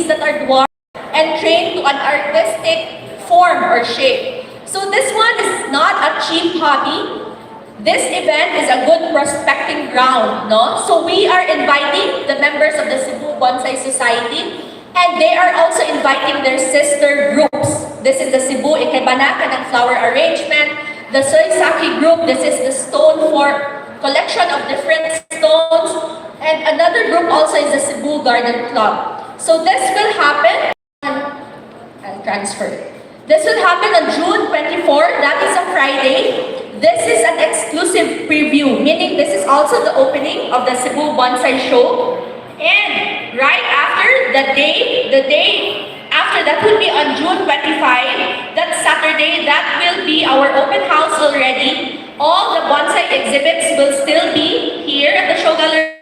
trees that are dwarfed and trained to an artistic form or shape. So this one is not a cheap hobby. This event is a good prospecting ground, no? So we are inviting the members of the Cebu Bonsai Society, and they are also inviting their sister groups. This is the Cebu Ikebana and flower arrangement, the Soysaki group. This is the stone for collection of different stones, and another group also is the Cebu Garden Club. So this will happen. I'll transfer. This will happen on June 24. That is a Friday. This is an exclusive preview, meaning this is also the opening of the Cebu Bonsai Show. And right after the day after that will be on June 25, that Saturday, that will be our open house already. All the bonsai exhibits will still be here at the show gallery.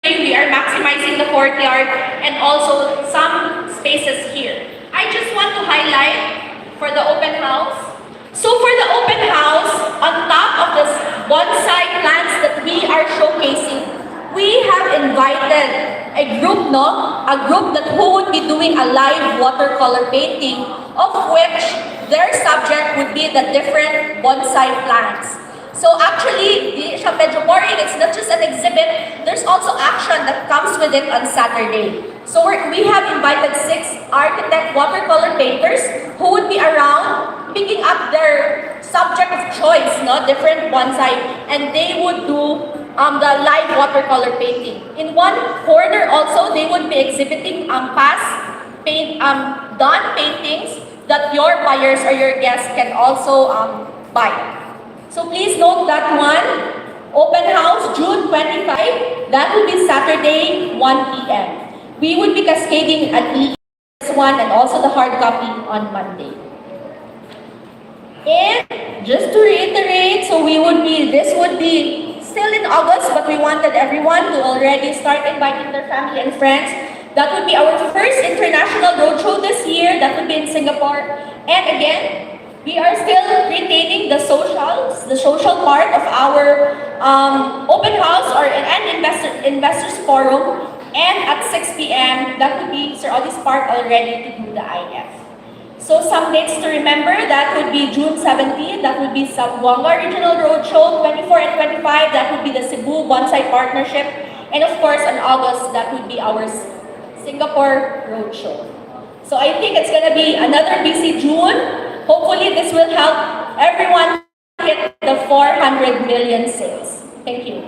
We are maximizing the courtyard and also some spaces here. I just want to highlight for the open house. So for the open house, on top of the bonsai plants that we are showcasing, we have invited a group, who would be doing a live watercolor painting, of which their subject would be the different bonsai plants. So actually, di siya medyo boring. It's not just an exhibit. There's also action that comes with it on Saturday. So we have invited 6 architect watercolor painters who would be around picking up their subject of choice, different bonsai, and they would do the live watercolor painting. In one corner also, they would be exhibiting done paintings that your buyers or your guests can also buy. So please note that one. Open house, June 25. That will be Saturday, 1 p.m. We would be cascading an this one and also the hard copy on Monday. And just to reiterate, so this would be still in August, but we wanted everyone to already start inviting their family and friends. That would be our first international roadshow this year. That would be in Singapore. And again, we are still retaining the social part of our open house and investors forum. And at 6 p.m., that would be Sir Ollie's part already to do the IF. So some dates to remember, that would be June 17, that would be Zamboanga Regional Roadshow, 24 and 25, that would be the Cebu Bonsai Partnership, and of course on August, that would be our Singapore Roadshow. So I think it's gonna be another busy June. Hopefully this will help everyone hit the 400 million sales. Thank you.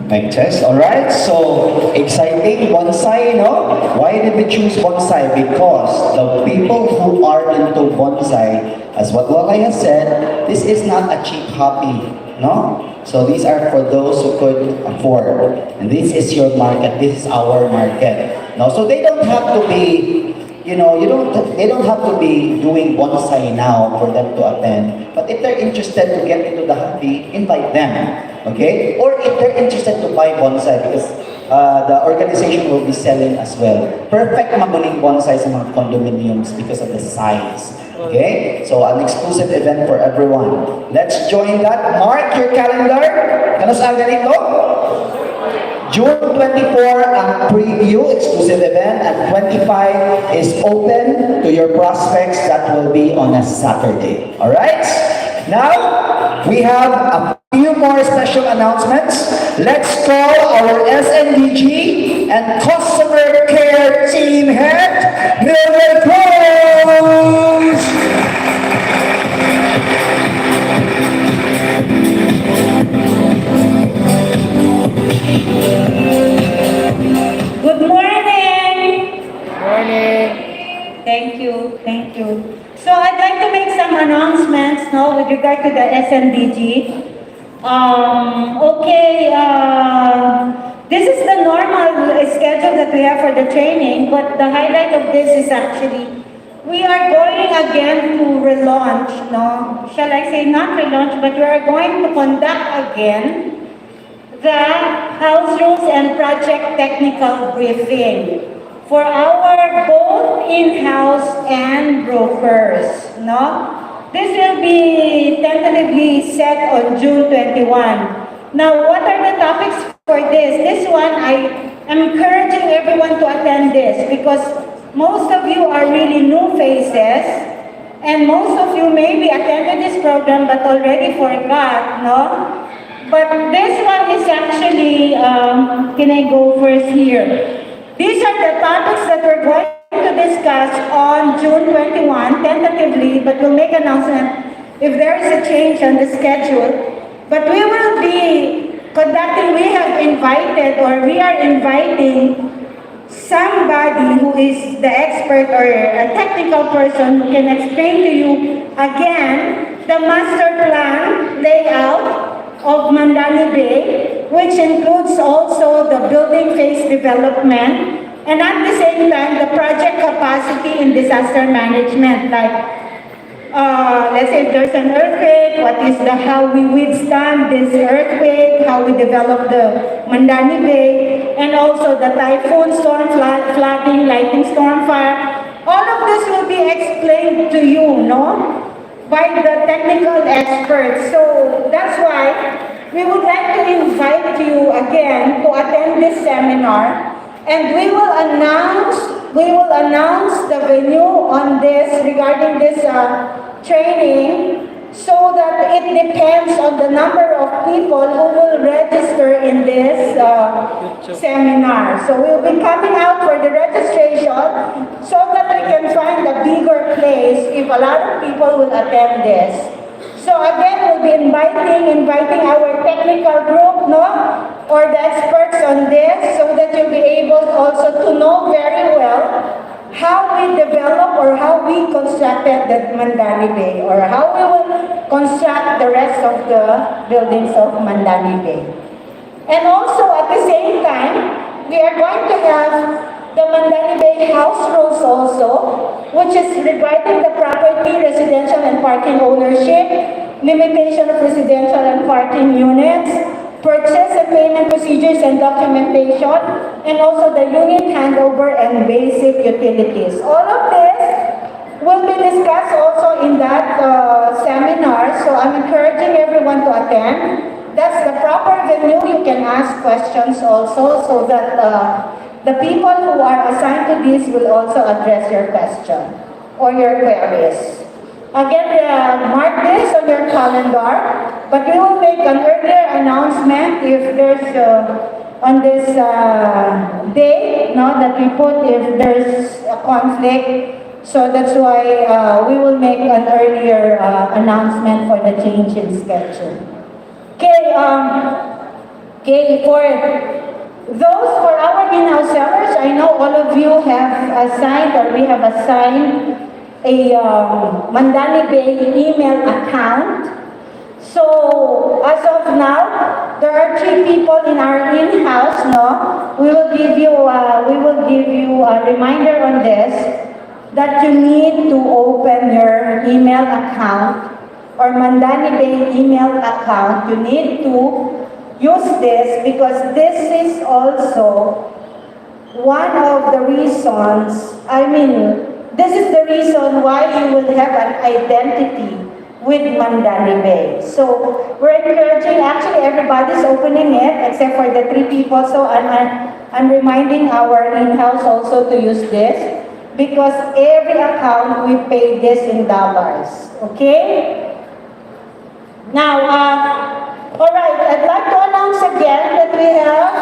Mic test. Alright, so exciting bonsai, no? Why did we choose bonsai? Because the people who are into bonsai, as what Walay has said, this is not a cheap hobby, no? So these are for those who could afford. And this is your market, this is our market. No? So they don't have to be, they don't have to be doing bonsai now for them to attend. But if they're interested to get into the hobby, invite them. Okay? Or if they're interested to buy bonsai, because the organization will be selling as well. Perfect mamuning bonsai sa mga condominiums because of the size. Okay? So an exclusive event for everyone. Let's join that. Mark your calendar. Ano saan ganito? June 24 ang preview, exclusive event, and 25 is open to your prospects. That will be on a Saturday. Alright? Now, we have a few more special announcements. Let's call our SNBG and customer care team head, Mildred Cruz. Good morning. Morning. Thank you. So I'd like to make some announcements now with regard to the SNBG. This is the normal schedule that we have for the training, but the highlight of this is actually we are going again to relaunch, no? Shall I say not relaunch, but we are going to conduct again the house rules and project technical briefing for our both in-house and brokers, no? This will be tentatively set on June 21. Now, what are the topics for this? This one, I am encouraging everyone to attend this because most of you are really new faces and most of you maybe attended this program but already forgot, no? But this one is actually, can I go first here? These are the topics that we're going to discuss on June 21, tentatively, but we'll make announcement if there is a change on the schedule. But we will be conducting, we have invited or we are inviting somebody who is the expert or a technical person who can explain to you again the master plan layout of Mandani Bay, which includes also the building phase development, and at the same time, the project capacity in disaster management, like, let's say if there's an earthquake, what is how we withstand this earthquake, how we develop the Mandani Bay, and also the typhoon, storm, flooding, lightning storm, fire. All of this will be explained to you, no? By the technical experts. So that's why we would like to invite you again to attend this seminar, and we will announce the venue on this regarding this training, so that it depends on the number of people who will register in this seminar. So we'll be coming out for the registration so that we can find a bigger place if a lot of people will attend this. So again, we'll be inviting our technical group, no, or the experts on this, so that you'll be able also to know very well how we develop or how we constructed the Mandani Bay, or how we will construct the rest of the buildings of Mandani Bay. And also at the same time, we are going to have the Mandani Bay house rules also, which is regarding the property, residential and parking ownership, limitation of residential and parking units, purchase and payment procedures and documentation, and also the unit handover and basic utilities. All of this will be discussed also in that seminar, so I'm encouraging everyone to attend. That's the proper venue. You can ask questions also, so that the people who are assigned to this will also address your question or your queries. Again, mark this on your calendar, but we will make an earlier announcement if there's, on this day, no, that we put if there's a conflict. So that's why we will make an earlier announcement for the change in schedule. Okay, for those, for our in-house sellers, I know all of you have assigned, or we have assigned a Mandani Bay email account. So as of now, there are 3 people in our in-house. No, we will give you a reminder on this, that you need to open your email account or Mandani Bay email account. You need to use this because this is also one of the reasons, this is the reason why you will have an identity with Mandani Bay. So we're encouraging, actually everybody's opening it except for the 3 people. So I'm reminding our in-house also to use this, because every account we pay this in dollars. Okay? Now, all right, I'd like to announce again that we have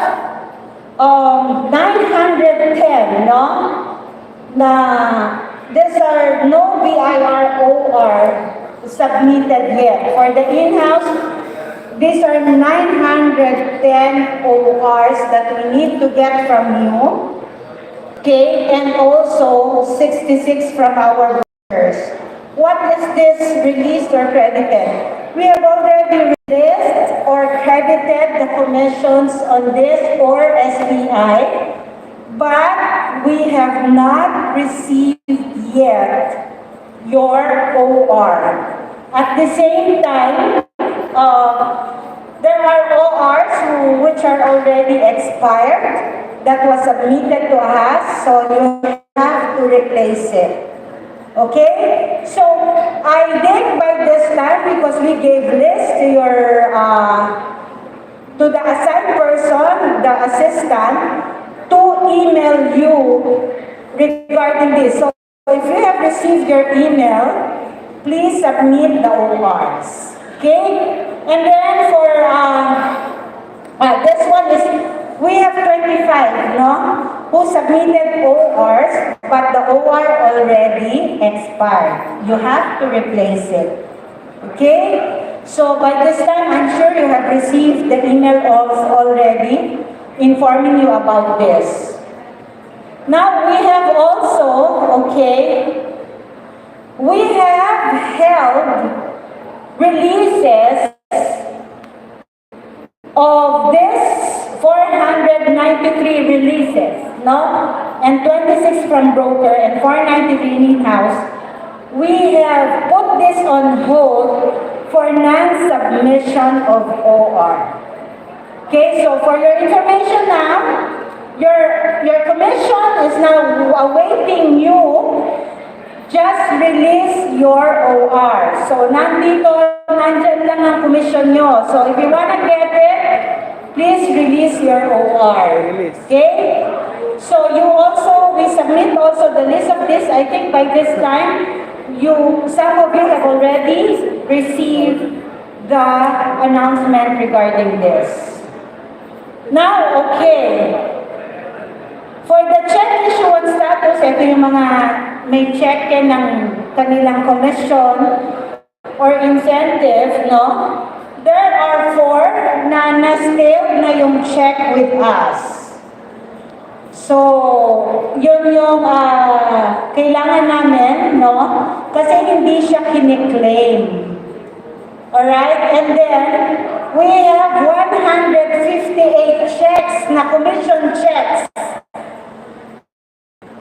910, no? These are no BIR/OR submitted yet. For the in-house, these are 910 ORs that we need to get from you. Okay, and also 66 from our brokers. What is this released or credited? We have already released or credited the commissions on this for SBI, but we have not received yet your OR. At the same time, there are ORs which are already expired that was submitted to us. So so you have to replace it. Okay? So, I think by this time, because we gave list to your, to the assigned person, the assistant, to email you regarding this. So, if you have received your email, please submit the ORs. Okay? And then for, this one is, we have 25, no? Who submitted ORs, but the OR already expired. You have to replace it. Okay? So by this time, I'm sure you have received the email already informing you about this. Now we have also, okay, we have held releases of this 493 releases, no? And 26 from broker and 493 in-house. We have put this on hold for non-submission of OR. Okay, so for your information now, your commission is now awaiting you. Just release your OR. So, nandyan lang ang commission nyo. So, if you wanna get it, please release your OR. Okay? So, we submit also the list of this. I think by this time, some of you have already received the announcement regarding this. Now, okay. For the check issuance status, ito yung mga may check ng kanilang commission or incentive, no? There are 4 na na-stale na yung check with us. So, yun yung kailangan namin, no? Kasi hindi siya kiniklaim. Alright? And then, we have 158 checks na commission checks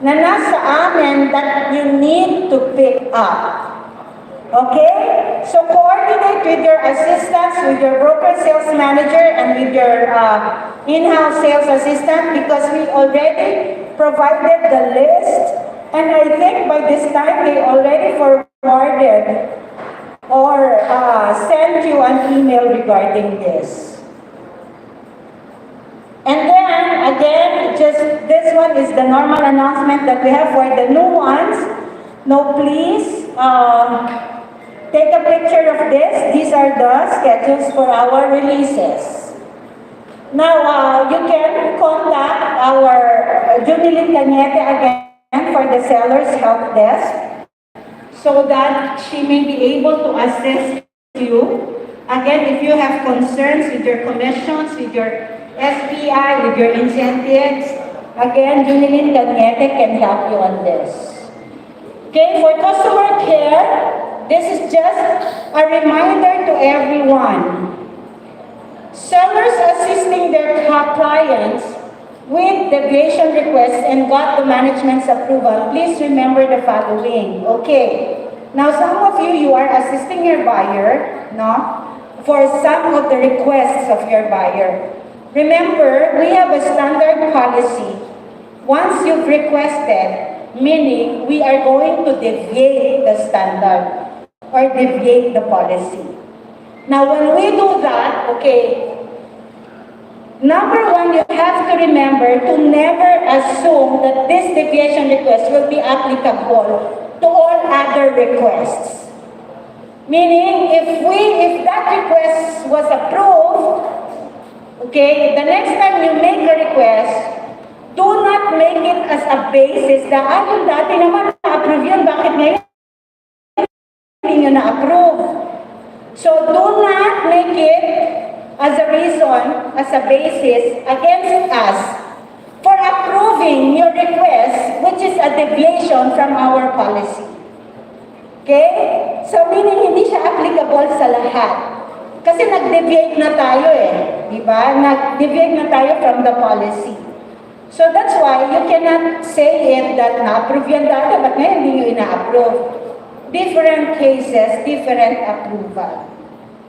na nasa amin that you need to pick up. Okay? So, coordinate with your assistants, with your broker sales manager, and with your in-house sales assistant because we already provided the list. And I think by this time, they already forwarded or sent you an email regarding this. And then, again, just this one is the normal announcement that we have for the new ones. No, please, take a picture of this. These are the schedules for our releases. Now, you can contact our Junilin Cañete again for the seller's help desk so that she may be able to assist you. Again, if you have concerns with your commissions, with your SPI, with your incentives, again, Junilin Cañete can help you on this. Okay, for customer care, this is just a reminder to everyone. Sellers assisting their clients with deviation requests and got the management's approval, please remember the following. Okay, now some of you are assisting your buyer, no? For some of the requests of your buyer. Remember, we have a standard policy. Once you've requested, meaning we are going to deviate the standard or deviate the policy. Now, when we do that, okay, number one, you have to remember to never assume that this deviation request will be applicable to all other requests. Meaning, if that request was approved, okay, the next time you make a request, do not make it as a basis na, yung dati naman na-approve yun, bakit ngayon hindi nyo na-approve? So, do not make it as a reason, as a basis against us for approving your request, which is a deviation from our policy. Okay? So, meaning hindi siya applicable sa lahat. Kasi nag-deviate na tayo di ba? Nag-deviate na tayo from the policy. So, that's why you cannot say it that na-approve yan dati, but ngayon hindi nyo ina-approve. Different cases, different approval.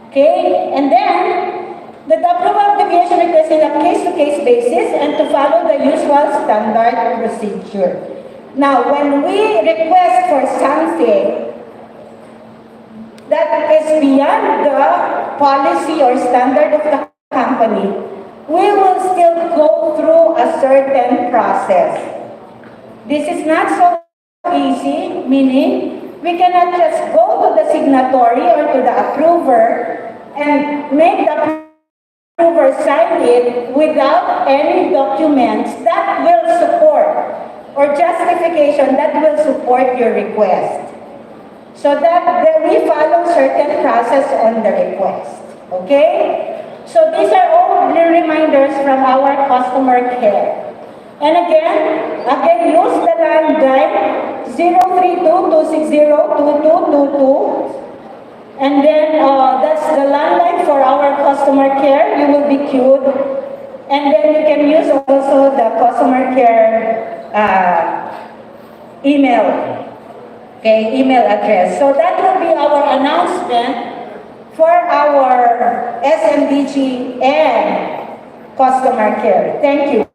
Okay? And then, That the approval of deviation request is a case-to-case basis and to follow the usual standard procedure. Now, when we request for something that is beyond the policy or standard of the company, we will still go through a certain process. This is not so easy, meaning we cannot just go to the signatory or to the approver and make the approver sign it without any documents that will support or justification that will support your request. So that we follow certain process on the request. Okay? So these are all the reminders from our customer care. And again, use the landline 032-260-2222. And then that's the landline for our customer care. You will be queued. And then you can use also the customer care email address. So that will be our announcement for our SNBG and customer care. Thank you.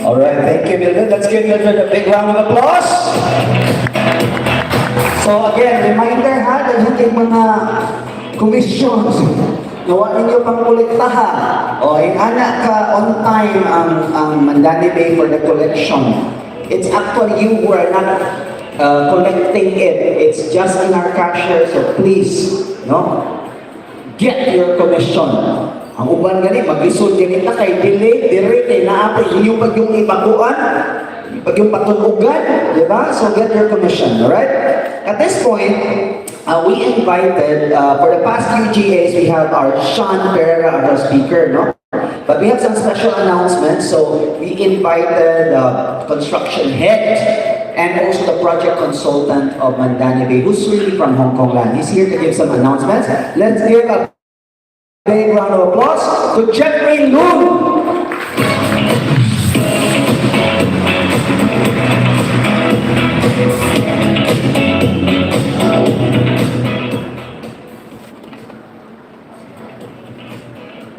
All right, thank you, Mildred. Let's give Mildred a big round of applause. So again, reminder ha, dahil mga commissions, nawa ninyo pang kolektahan. O, inana ka on time ang Mandani Bay for the collection. It's actually you who are not collecting it. It's just in our cashier, so please, no, get your commission. Ang uban gani, mag-isod gani na kay delay, direct, naapay inyong pagyong ibaguan, pagyong patunugan, di ba? So get your commission, alright? At this point, we invited, for the past few GAs, we have our Sean Pereira as our speaker, no? But we have some special announcements, so we invited the construction head and also the project consultant of Mandani Bay, who's really from Hong Kong land. He's here to give some announcements. Let's give a big round of applause to Jeffrey Loon.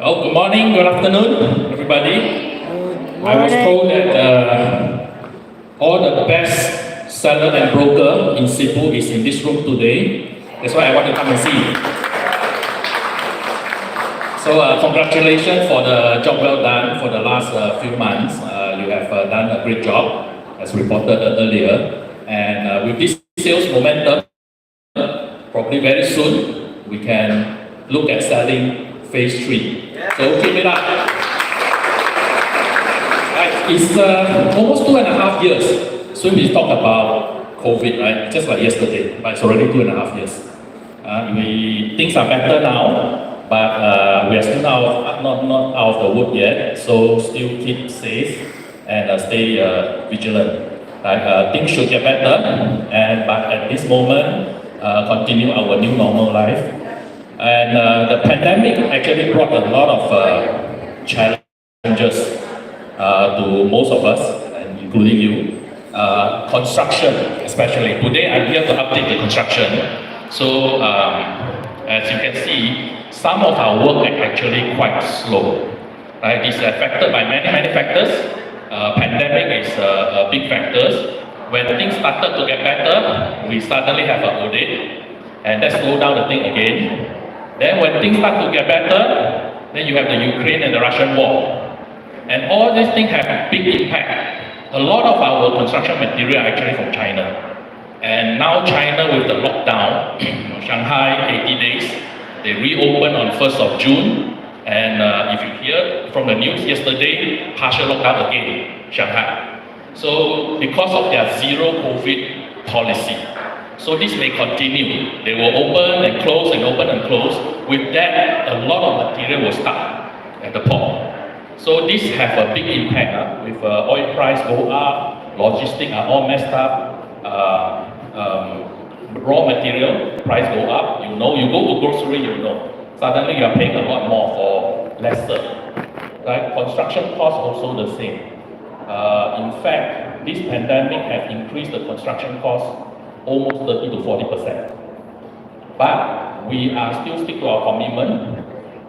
Oh, good morning, good afternoon, everybody. I was told that all the best seller and broker in Cebu is in this room today. That's why I want to come and see. So congratulations for the job well done for the last few months. You have done a great job, as reported earlier. And with this sales momentum, probably very soon, we can look at selling phase 3. So keep it up. Right. It's almost 2.5 years since we talked about COVID, right? Just like yesterday, but it's already 2.5 years. Things are better now, but we are still not out of the wood yet. So still keep safe and stay vigilant. Things should get better, but at this moment, continue our new normal life. And the pandemic actually brought a lot of challenges to most of us, and including you. Construction, especially. Today I'm here to update the construction. So as you can see, some of our work are actually quite slow. Right? It's affected by many factors. Pandemic is a big factor. When things started to get better, we suddenly have an audit, and that slowed down the thing again. Then when things start to get better, then you have the Ukraine and the Russian war. And all these things have a big impact. A lot of our construction material are actually from China. And now China with the lockdown, Shanghai 80 days, they reopened on 1st of June. And if you hear from the news yesterday, partial lockdown again, Shanghai. So because of their zero COVID policy, so this may continue. They will open and close and open and close. With that, a lot of material will start at the port. So this have a big impact. With oil price go up, logistics are all messed up, raw material price go up. You know, you go to grocery, you know. Suddenly you are paying a lot more for lesser. right? Construction costs also the same. In fact, this pandemic has increased the construction costs almost 30 to 40%. But we are still stick to our commitment.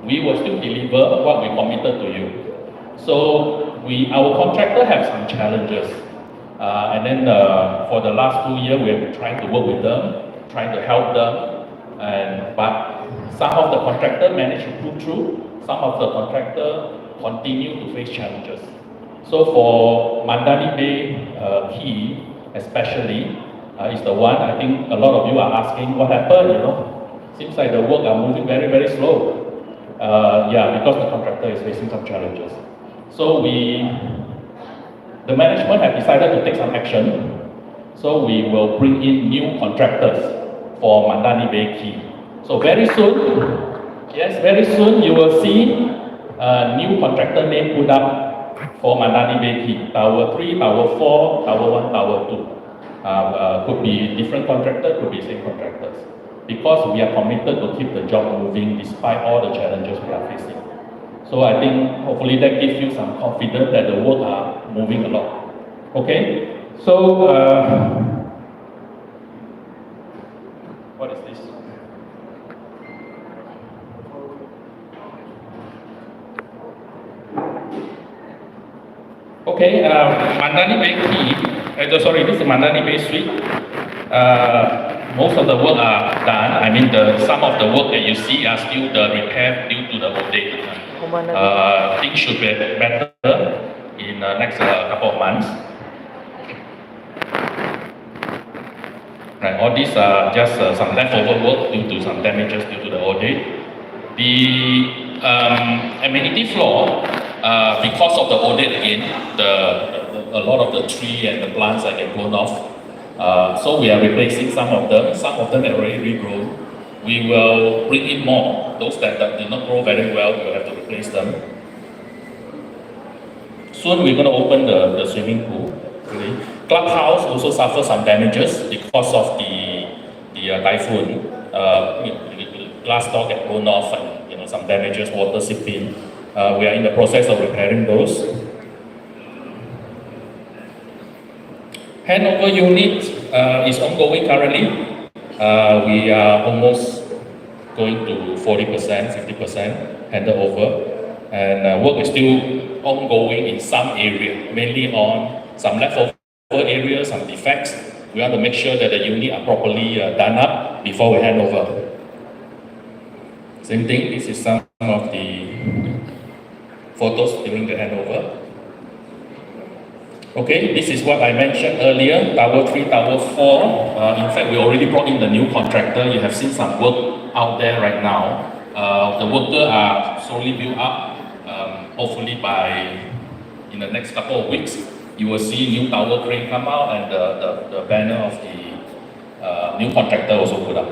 We will still deliver what we committed to you. So our contractor have some challenges. And then for the last 2 years, we have been trying to work with them, trying to help them. But some of the contractor managed to pull through. Some of the contractor continue to face challenges. So for Mandani Bay Key, especially, is the one I think a lot of you are asking what happened. Seems like the work are moving very, very slow. Yeah, because the contractor is facing some challenges. So the management have decided to take some action. So we will bring in new contractors for Mandani Bay Key. So very soon, yes, very soon you will see a new contractor name put up for Mandani Bay Key. Tower 3, Tower 4, Tower 1, Tower 2. Could be different contractor, could be same contractors. Because we are committed to keep the job moving despite all the challenges we are facing. So I think hopefully that gives you some confidence that the work are moving along. Okay? So, what is this? Okay, Mandani Bay Key, sorry, this is Mandani Bay Suite. Most of the work are done. I mean, some of the work that you see are still the repair due to the old date. Things should be better in the next couple of months. Right, all these are just some leftover work due to some damages due to the old date. The amenity floor, because of the old date again, a lot of the tree and the plants are get blown off. So we are replacing some of them have already regrown. We will bring in more. Those that did not grow very well, we will have to replace them. Soon we're going to open the swimming pool. Okay. Clubhouse also suffers some damages because of the typhoon. Glass door get blown off and some damages, water seep in. We are in the process of repairing those. Handover unit is ongoing currently. We are almost going to 40%, 50% handover. And work is still ongoing in some area, mainly on some leftover areas, some defects. We want to make sure that the unit are properly done up before we hand over. Same thing, this is some of the photos during the handover. Okay, this is what I mentioned earlier, Tower 3, Tower 4. In fact, we already brought in the new contractor. You have seen some work out there right now. The workers are slowly built up. Hopefully in the next couple of weeks, you will see new tower crane come out and the banner of the new contractor also put up.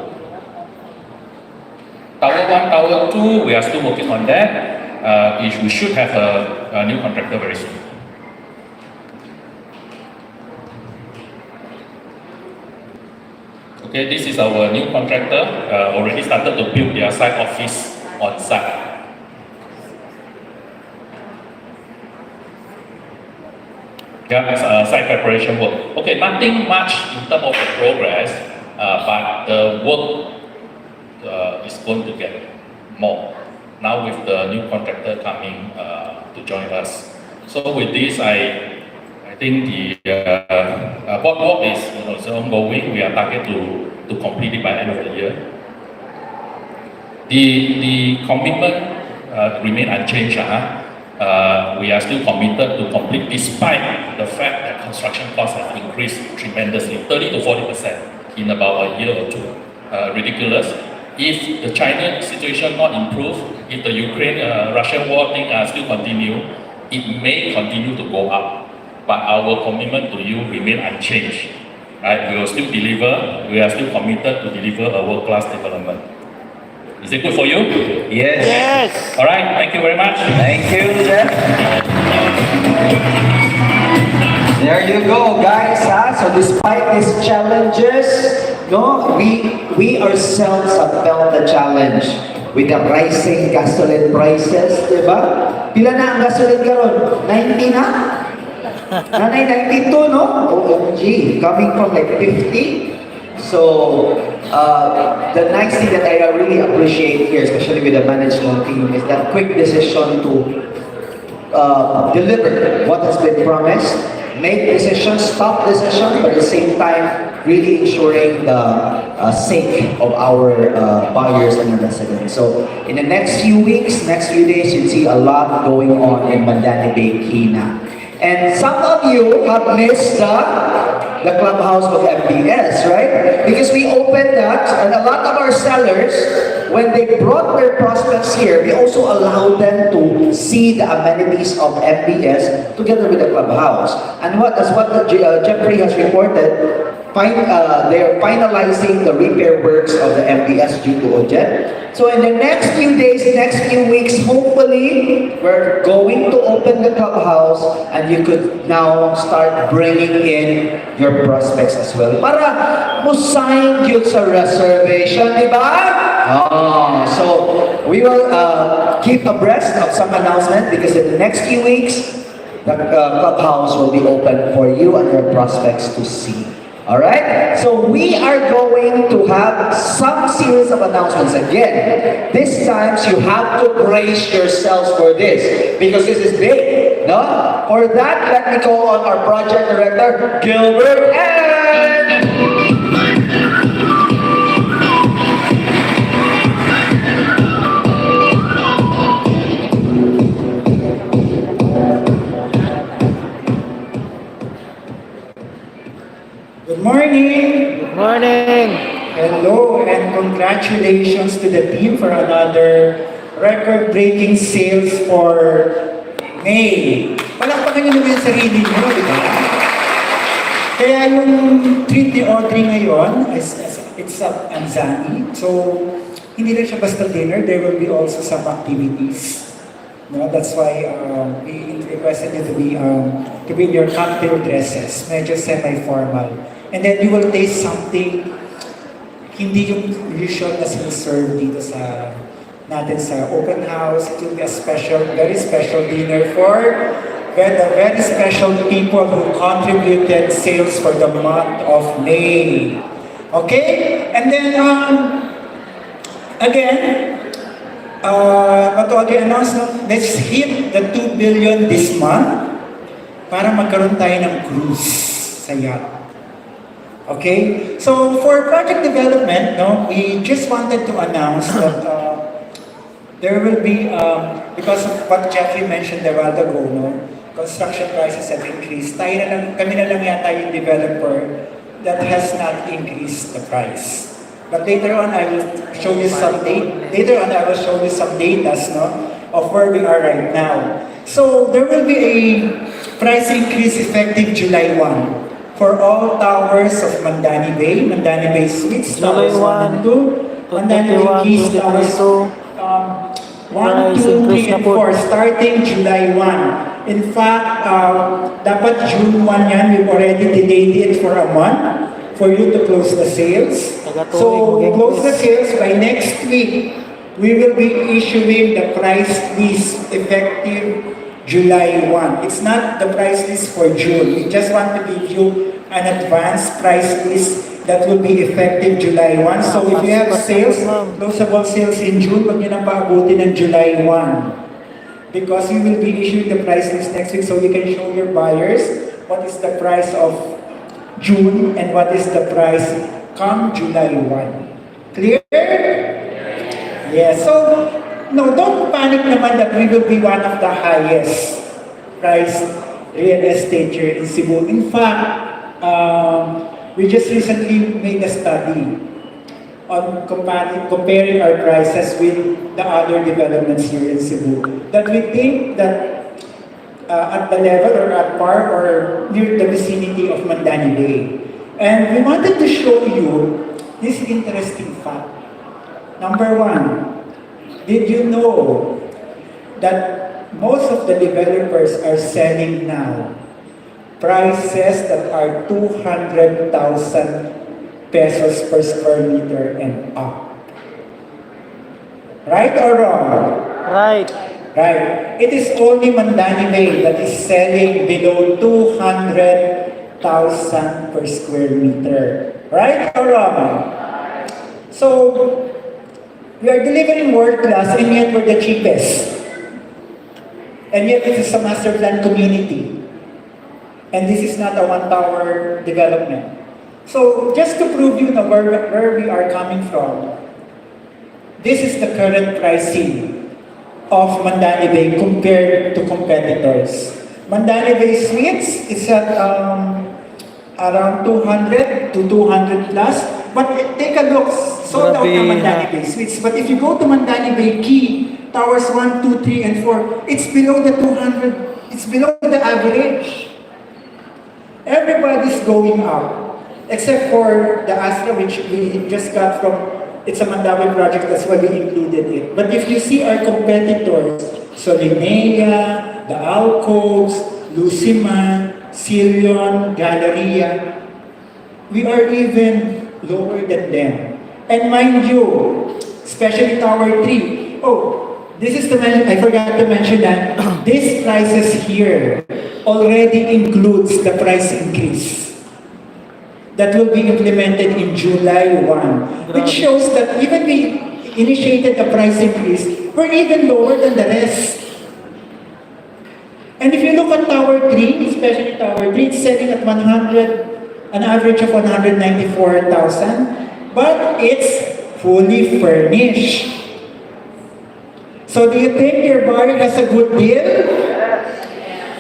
Tower 1, Tower 2, we are still working on that. We should have a new contractor very soon. Okay, this is our new contractor, already started to build their site office on site. Yeah, site preparation work. Okay, nothing much in terms of the progress, but the work is going to get more. Now with the new contractor coming to join us. So with this, I think the boardwalk is ongoing. We are targeted to complete it by end of the year. The commitment remain unchanged. We are still committed to complete despite the fact that construction costs have increased tremendously, 30 to 40% in about a year or two. Ridiculous. If the China situation not improve, if the Ukraine-Russia war thing still continue, it may continue to go up. But our commitment to you remain unchanged. Right? We will still deliver. We are still committed to deliver a world-class development. Is it good for you? Yes. Yes. All right. Thank you very much. Thank you, Jeff. There you go, guys. So despite these challenges, we ourselves have felt the challenge with the rising gasoline prices, diba? Pila na ang gasolin karon? 90 na? Nanay 92, no? OMG, coming from like 50. So, the nice thing that I really appreciate here, especially with the management team, is that quick decision to deliver what has been promised, make decisions, stop decisions, but at the same time, really ensuring the sake of our buyers and residents. So, in the next few weeks, next few days, you'll see a lot going on in Mandani Bay, Kina. And some of you have missed the Clubhouse of MBS, right? Because we opened that, and a lot of our sellers, when they brought their prospects here, we also allowed them to see the amenities of MBS together with the Clubhouse. And as what Jeffrey has reported, they are finalizing the repair works of the MBS due to OJET. So in the next few days, next few weeks, hopefully, we're going to open the Clubhouse and you could now start bringing in your prospects as well. Para mo sign yun sa reservation, di ba? So we will keep abreast of some announcement because in the next few weeks, the Clubhouse will be open for you and your prospects to see. Alright? So we are going to have some series of announcements again. This time you have to brace yourselves for this because this is big. No? For that, let me call on our project director, Gilbert and Good morning! Good morning! Hello and congratulations to the team for another record-breaking sales for May. Palakpakan nyo naman yung sarili nyo, di ba? Kaya yung treat ni Audrey ngayon, it's Anzani. So, hindi lang siya basta dinner, there will be also some activities. No, that's why we requested you to be in your cocktail dresses, medyo semi-formal. And then you will taste something hindi yung usual na sinaserve dito natin sa open house. It will be a very special dinner for the very special people who contributed sales for the month of May. Okay? And then, again, what Audrey announced, let's hit the 2 billion this month para magkaroon tayo ng cruise sa yacht. Okay? So, for project development, we just wanted to announce that there will be, because of what Jeffrey mentioned a while ago, construction prices have increased. Kami na lang yata yung developer that has not increased the price. But later on, I will show you some data of where we are right now. So there will be a price increase effective July 1 for all towers of Mandani Bay Suites, towers 1 and 2, Mandani Bay Keys, towers 1, 2, 3, and 4, starting July 1. In fact, dapat June 1 yan, we've already delayed it for a month for you to close the sales. So, close the sales by next week. We will be issuing the price list effective July 1. It's not the price list for June. We just want to give you an advanced price list that will be effective July 1. So if you have sales, closable sales in June, wag nyo nang paabutin ng July 1. Because we will be issuing the price list next week so you can show your buyers what is the price of June and what is the price come July 1. Clear? Yeah, so no, don't panic naman that we will be one of the highest priced real estate here in Cebu. In fact, we just recently made a study on comparing our prices with the other developments here in Cebu. That we think that at the level or at par or near the vicinity of Mandani Bay. And we wanted to show you this interesting fact. Number one, did you know that most of the developers are selling now prices that are 200,000 pesos per square meter and up? Right or wrong? Right. Right. It is only Mandani Bay that is selling below 200,000 per square meter. Right or wrong? So, we are delivering world class and yet we're the cheapest. And yet this is a master plan community. And this is not a one-tower development. So, just to prove you know where we are coming from, this is the current pricing of Mandani Bay compared to competitors. Mandani Bay Suites is at around 200 to 200 plus. But take a look, sold out ng Mandani Bay Suites. But if you go to Mandani Bay Key, towers 1, 2, 3, and 4, it's below the 200, it's below the average. Everybody's going up, except for the Astra, which we just got from, it's a Mandawi project, that's why we included it. But if you see our competitors, Solinea, the Alcoves, Luciman, Silion, Galleria, we are even lower than them. And mind you, especially Tower 3, this is I forgot to mention that this prices here already includes the price increase that will be implemented in July 1, which shows that even we initiated a price increase, we're even lower than the rest. And if you look at Tower 3, especially Tower 3, it's selling at 100, an average of 194,000, but it's fully furnished. So do you think your buyer has a good deal?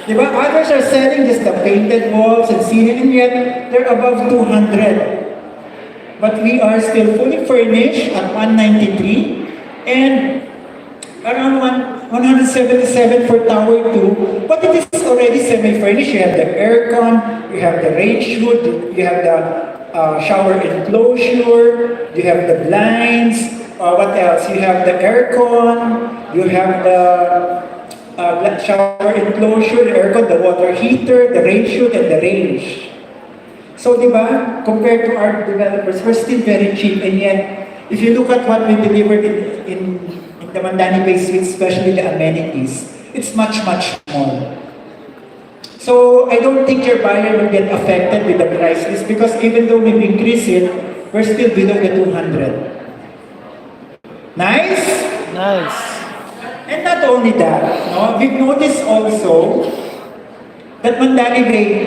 Diba? Others are selling just the painted walls and ceiling, and yet they're above 200. But we are still fully furnished at 193 and around 177 for Tower 2. But it is already semi-furnished. You have the aircon, you have the range hood, you have the shower enclosure, you have the blinds, what else? You have the aircon, you have the shower enclosure, the aircon, the water heater, the range hood, and the range. So, diba, compared to our developers, we're still very cheap, and yet, if you look at what we delivered in the Mandani Bay Suites, especially the amenities, it's much, much more. So, I don't think your buyer will get affected with the price list because even though we've increased it, we're still below the 200. Nice? Nice. And not only that, no, we've noticed also that Mandani Bay,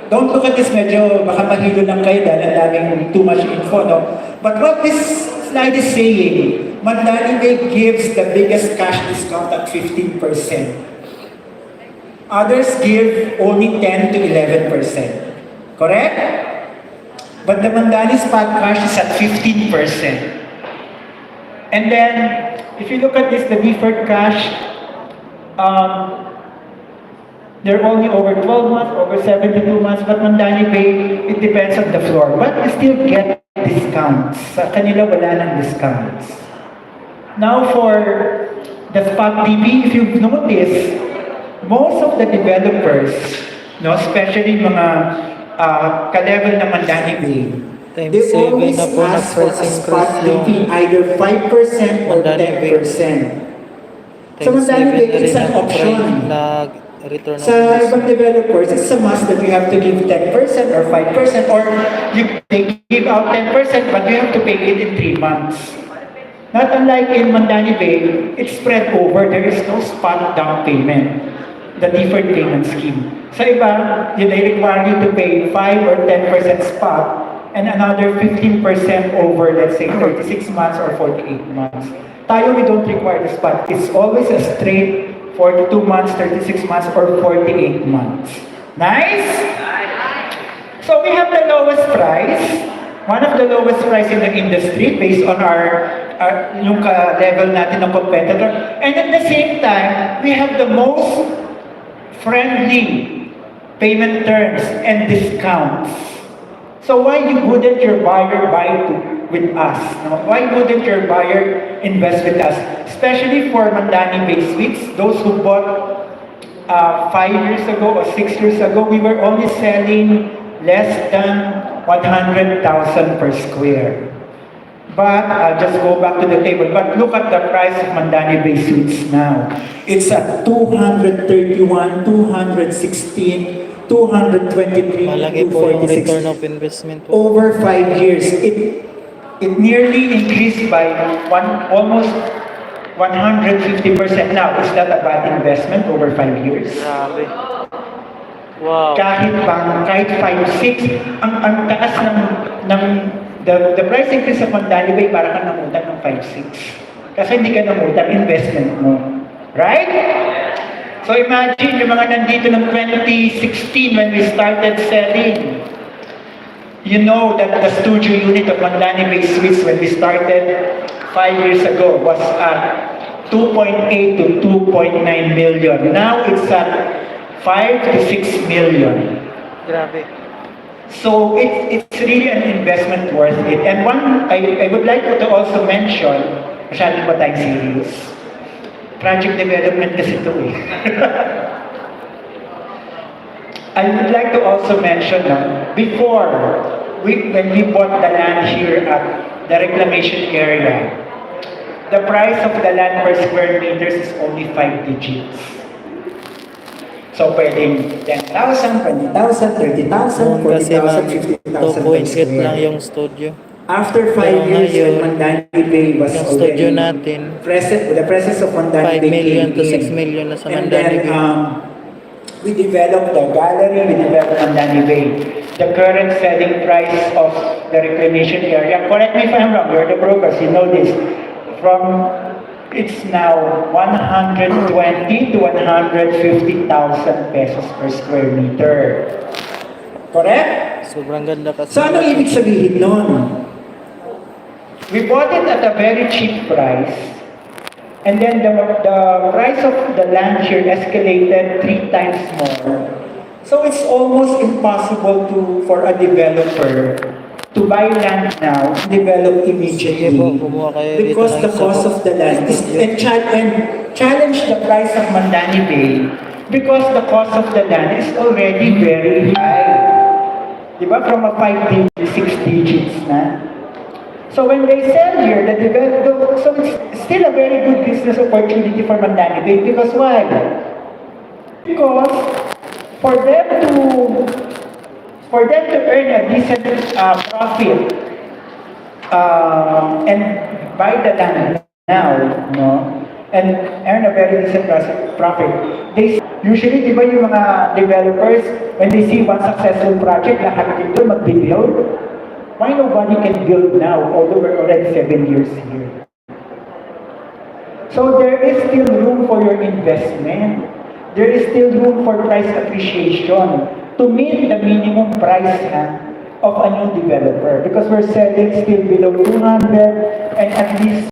don't look at this, medyo baka mahilo lang kayo dahil ang daming too much info, no? But what this slide is saying, Mandani Bay gives the biggest cash discount at 15%. Others give only 10 to 11%. Correct? But the Mandani spot cash is at 15%. And then, if you look at this, the deferred cash, they're only over 12 months, over 72 months, but Mandani Bay, it depends on the floor. But you still get discounts. Sa kanila, wala ng discounts. Now for the spot TV, if you've noticed, most of the developers, no, especially mga ka-level na Mandani Bay, they always ask for a spot TV, either 5% or 10%. Sa Mandani Bay, it's an option. Sa ibang developers, it's a must that you have to give 10% or 5%, or they give out 10%, but you have to pay it in 3 months. Not unlike in Mandani Bay, it's spread over. There is no spot down payment, the deferred payment scheme. Sa iba, they require you to pay 5 or 10% spot, and another 15% over, let's say, 36 months or 48 months. Tayo, we don't require the spot. It's always a straight 42 months, 36 months, or 48 months. Nice? So we have the lowest price, one of the lowest price in the industry based on yung level natin ng competitor. And at the same time, we have the most friendly payment terms and discounts. So why wouldn't your buyer buy with us? No? Why wouldn't your buyer invest with us? Especially for Mandani Bay Suites, those who bought 5 years ago or 6 years ago, we were only selling less than 100,000 per square. But I'll just go back to the table. But look at the price of Mandani Bay Suites now. It's at 231, 216, 223, Malaki po yung return 246. of investment po. Over 5 years, it nearly increased by almost 150% now. Is that a bad investment over 5 years? Grabe. Wow. Kahit 5-6, ang taas ng the price increase of Mandani Bay para ka namutan ng 5-6. Kasi hindi ka namutan, investment mo. Right? So imagine yung mga nandito ng 2016 when we started selling. You know that the studio unit of Mandani Bay Suites when we started 5 years ago was at 2.8 to 2.9 million. Now it's at 5 to 6 million. Grabe. So it's really an investment worth it. And one, I would like to also mention, masyadong ba tayong serious? Project development kasi ito eh. I would like to also mention before, when we bought the land here at the reclamation area, the price of the land per square meters is only 5 digits. So pwedeng 10,000, 20,000, 30,000, Noon kasi 40,000, 50,000 per 2.8 square. lang yung studio. After 5 Pero years ngayon, when Mandani Bay was yung studio already natin, present, the presence of 5 Mandani Bay million came to 6 in. million na sa And Mandani then, Bay. we developed the gallery, we developed Mandani Bay. The current selling price of the reclamation area, correct me if I'm wrong, you're the brokers, you know this, it's now 120 to 150,000 pesos per square meter. Correct? Sobrang ganda kasi. So ano ibig sabihin nun? We bought it at a very cheap price, and then the price of the land here escalated 3 times more. So it's almost impossible for a developer to buy land now, develop immediately, Sige po, kumuha kayo dito because ng the isa cost po. of the land is and challenge the price of Mandani Bay because the cost of the land is already very high. Diba? From a 5 digits, 6 digits na. So when they sell here, so it's still a very good business opportunity for Mandani Bay because why? Because for them to earn a decent profit and buy the land now, no, and earn a very decent profit. They usually, di ba yung mga developers, when they see one successful project, lahat dito mag-build. Why nobody can build now, although we're already 7 years here? So there is still room for your investment. There is still room for price appreciation to meet the minimum price of a new developer because we're selling still below 200 and at least